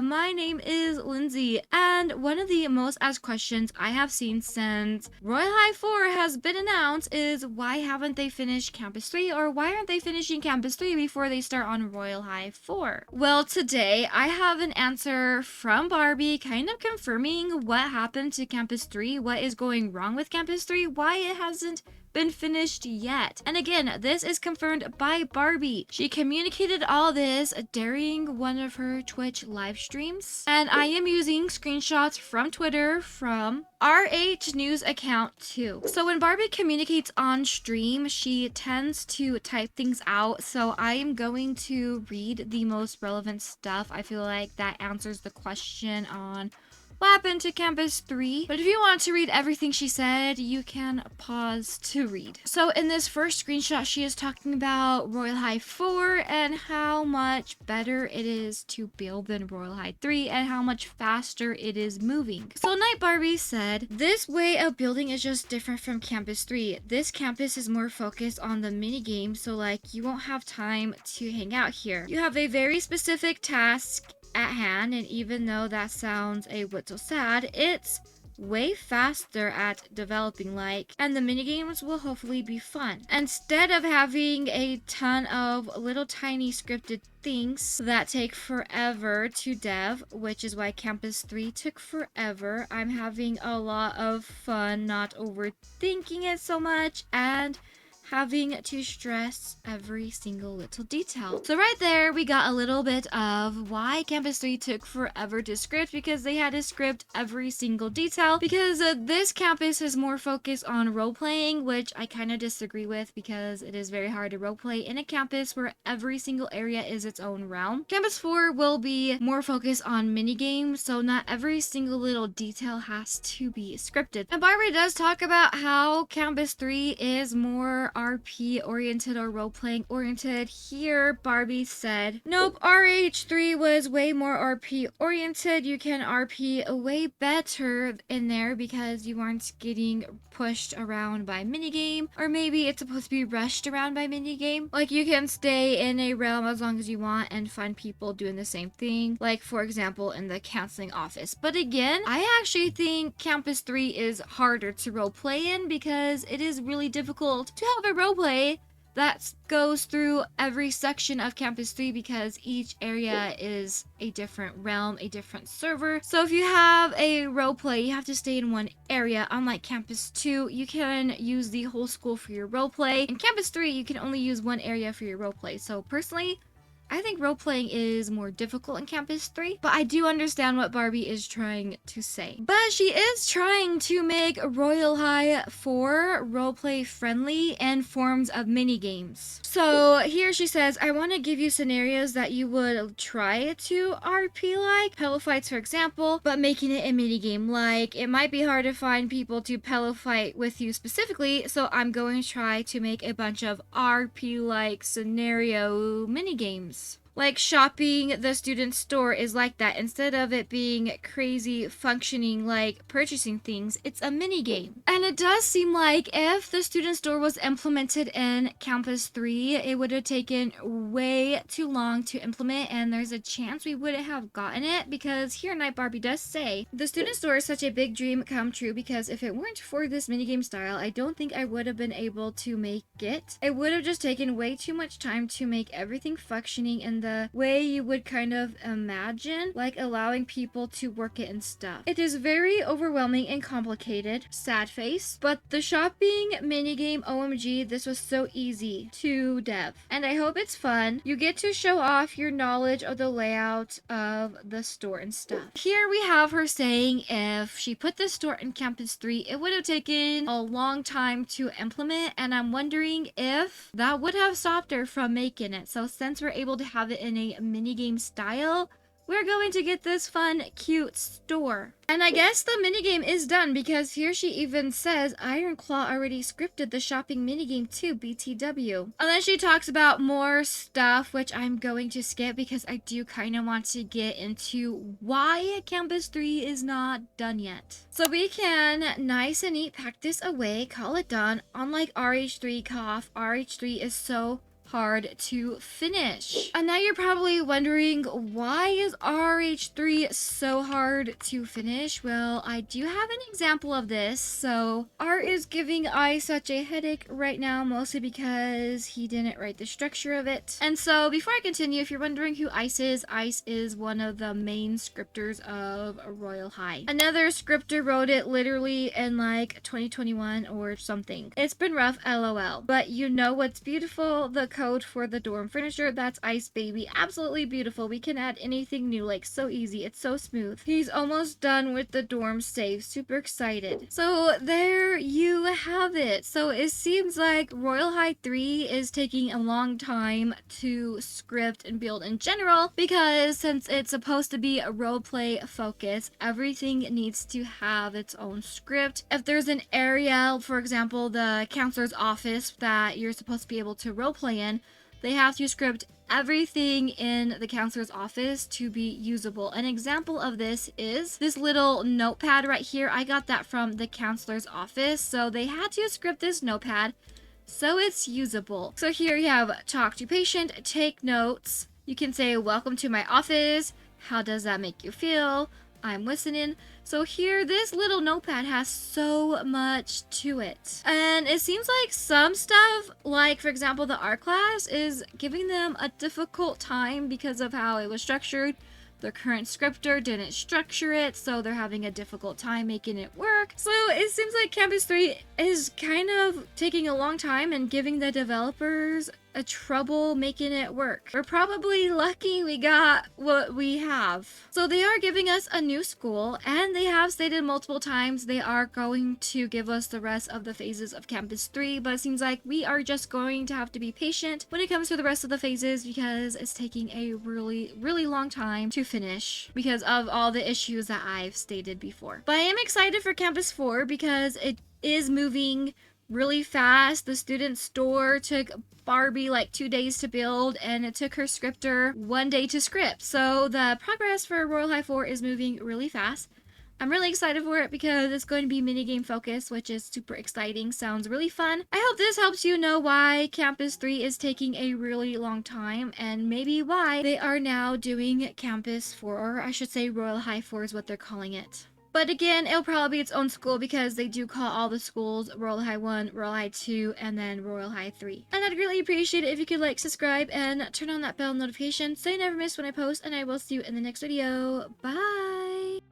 my name is Lindsay, and one of the most asked questions I have seen since Royal High 4 has been announced is why haven't they finished Campus 3, or why aren't they finishing Campus 3 before they start on Royal High 4? Well, today I have an answer from Barbie kind of confirming what happened to Campus 3, what is going wrong with Campus 3, why it hasn't been finished yet. And again, this is confirmed by Barbie. She communicated all this during one of her Twitch live streams, and I am using screenshots from Twitter from RH News account too. So when Barbie communicates on stream, she tends to type things out, so I am going to read the most relevant stuff. I feel like that answers the question on what happened to Campus 3. But if you want to read everything she said, you can pause to read. So in this first screenshot, she is talking about Royal High 4 and how much better it is to build than Royal High 3 and how much faster it is moving. So Night Barbie said, this way of building is just different from Campus 3. This campus is more focused on the mini game, so like you won't have time to hang out here. You have a very specific task at hand, and even though that sounds a little sad, it's way faster at developing, and the minigames will hopefully be fun. Instead of having a ton of little tiny scripted things that take forever to dev, which is why Campus 3 took forever, I'm having a lot of fun not overthinking it so much and having to stress every single little detail. So right there, we got a little bit of why Campus 3 took forever to script, because they had to script every single detail, because this campus is more focused on role-playing, which I kind of disagree with, because it is very hard to roleplay in a campus where every single area is its own realm. Campus 4 will be more focused on minigames, so not every single little detail has to be scripted. And Barbie does talk about how Campus 3 is more RP oriented or role-playing oriented. Here, Barbie said, nope, RH3 was way more RP oriented. You can RP way better in there because you aren't getting pushed around by minigame, or maybe it's supposed to be rushed around by minigame. Like, you can stay in a realm as long as you want and find people doing the same thing, like for example in the counseling office. But again, I actually think Campus 3 is harder to roleplay in because it is really difficult to have a roleplay that goes through every section of Campus 3 because each area is a different realm, a different server. So if you have a roleplay, you have to stay in one area. Unlike Campus 2, you can use the whole school for your roleplay. In Campus 3, you can only use one area for your roleplay. So personally, I think role-playing is more difficult in Campus 3, but I do understand what Barbie is trying to say. But she is trying to make Royal High 4 roleplay friendly in forms of mini-games. So here she says, I want to give you scenarios that you would try to RP like pillow fights, for example, but making it a mini-game. Like, it might be hard to find people to pillow fight with you specifically, so I'm going to try to make a bunch of RP-like scenario mini-games. Like shopping the student store is like that. Instead of it being crazy functioning like purchasing things, it's a mini game. And it does seem like if the student store was implemented in Campus 3, it would have taken way too long to implement, and there's a chance we wouldn't have gotten it, because here Night Barbie does say, the student store is such a big dream come true, because if it weren't for this minigame style, I don't think I would have been able to make it. It would have just taken way too much time to make everything functioning in the way you would kind of imagine, like allowing people to work it and stuff. It is very overwhelming and complicated, sad face, but the shopping minigame, OMG, this was so easy to dev. And I hope it's fun. You get to show off your knowledge of the layout of the store and stuff. Here we have her saying if she put this store in Campus 3, it would have taken a long time to implement, and I'm wondering if that would have stopped her from making it. So since we're able to have it in a minigame style, we're going to get this fun, cute store. And I guess the minigame is done, because here she even says Ironclaw already scripted the shopping minigame too, BTW. And then she talks about more stuff, which I'm going to skip because I do kind of want to get into why Campus 3 is not done yet. So we can nice and neat pack this away, call it done. Unlike RH3 cough, RH3 is so hard to finish. And now you're probably wondering, why is RH3 so hard to finish? Well, I do have an example of this. So art is giving I such a headache right now, mostly because he didn't write the structure of it. And so before I continue, if you're wondering who Ice is one of the main scripters of Royal High. Another scripter wrote it literally in like 2021 or something. It's been rough, LOL. But you know what's beautiful? The code for the dorm furniture. That's Ice Baby. Absolutely beautiful. We can add anything new, like so easy. It's so smooth. He's almost done with the dorm save. Super excited. So there you have it. So it seems like Royal High 3 is taking a long time to script and build in general, because since it's supposed to be a roleplay focus, everything needs to have its own script. If there's an area, for example, the counselor's office that you're supposed to be able to roleplay in, they have to script everything in the counselor's office to be usable. An example of this is this little notepad right here. I got that from the counselor's office, so they had to script this notepad so it's usable. So here you have talk to patient, take notes. You can say, welcome to my office. How does that make you feel? I'm listening. So here, this little notepad has so much to it. And it seems like some stuff, like for example, the art class is giving them a difficult time because of how it was structured. Their current scripter didn't structure it, so they're having a difficult time making it work. So it seems like Campus 3 is kind of taking a long time and giving the developers a trouble making it work. We're probably lucky we got what we have. So they are giving us a new school, and they have stated multiple times they are going to give us the rest of the phases of Campus 3, but it seems like we are just going to have to be patient when it comes to the rest of the phases, because it's taking a really long time to finish because of all the issues that I've stated before. But I am excited for Campus 4 because it is moving really fast. The student store took Barbie like 2 days to build, and it took her scripter 1 day to script. So the progress for Royal High 4 is moving really fast. I'm really excited for it because it's going to be minigame focused, which is super exciting. Sounds really fun. I hope this helps you know why Campus 3 is taking a really long time, and maybe why they are now doing Campus 4, or I should say Royal High 4 is what they're calling it. But again, it'll probably be its own school because they do call all the schools Royal High 1, Royal High 2, and then Royal High 3. And I'd really appreciate it if you could like, subscribe, and turn on that bell notification so you never miss when I post, and I will see you in the next video. Bye!